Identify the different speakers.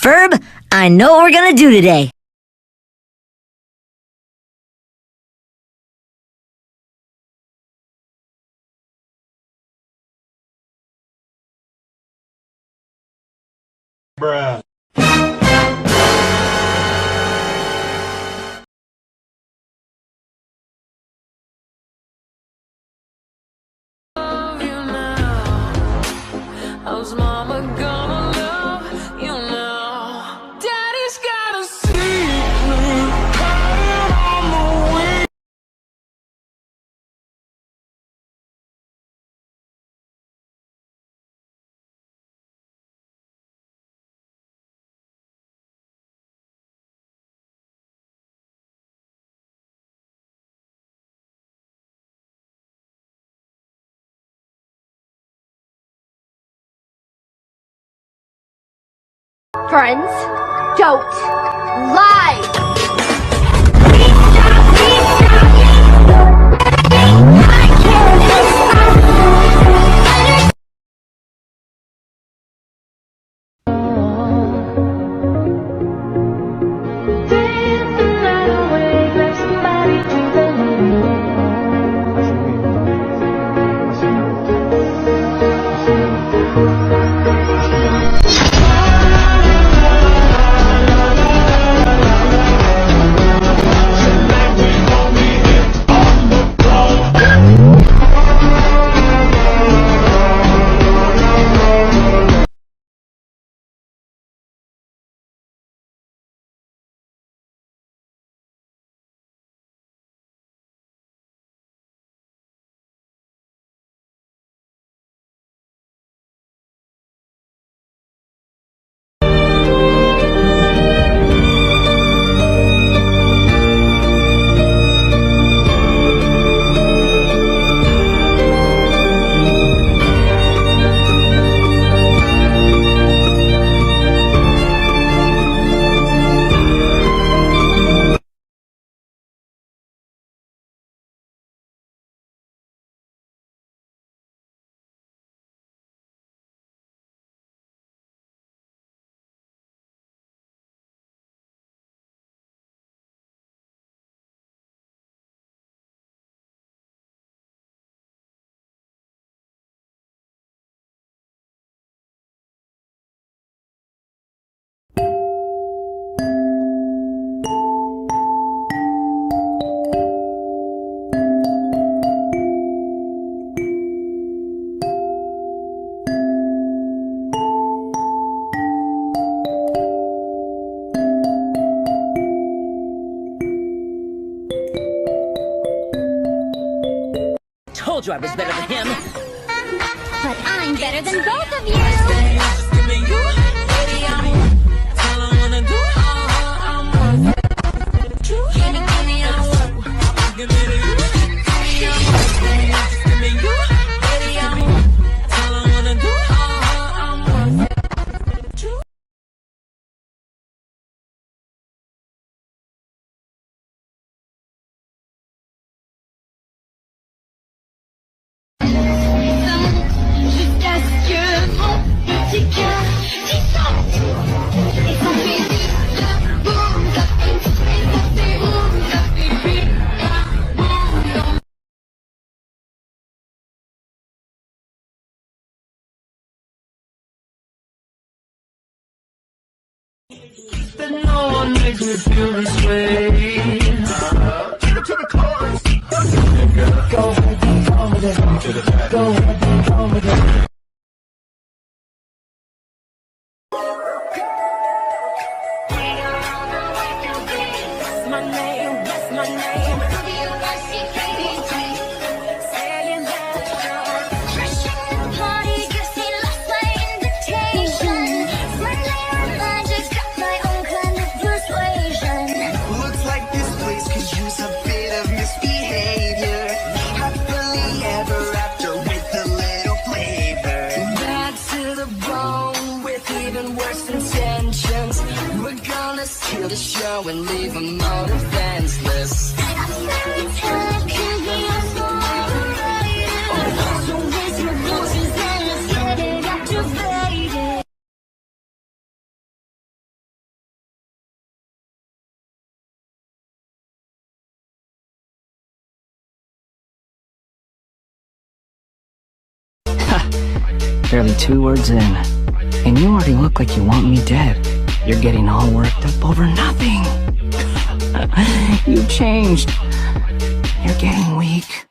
Speaker 1: Ferb, I know what we're gonna do today.
Speaker 2: Bruh.
Speaker 3: How's mama gonna love you now? Daddy's got a secret hiding on the way.
Speaker 4: Friends, don't lie!
Speaker 1: Told you I was better than him.
Speaker 4: But I'm better than both of you!
Speaker 3: No one makes me feel this way. Take it to the chorus. Go ahead, be confident. Go ahead, be confident. My name, that's my name. Saying that
Speaker 4: Fresh in the party, gives me lost my invitation. Friendly reminders, got my own kind of persuasion.
Speaker 5: Looks like this place could use a bit of misbehavior. Happily ever after with a little flavor.
Speaker 3: bad to the bone with even worse intentions. We're gonna steal the show and leave them all defenseless.
Speaker 2: Barely 2 words in, and you already look like you want me dead. You're getting all worked up over nothing. You've changed. You're getting weak.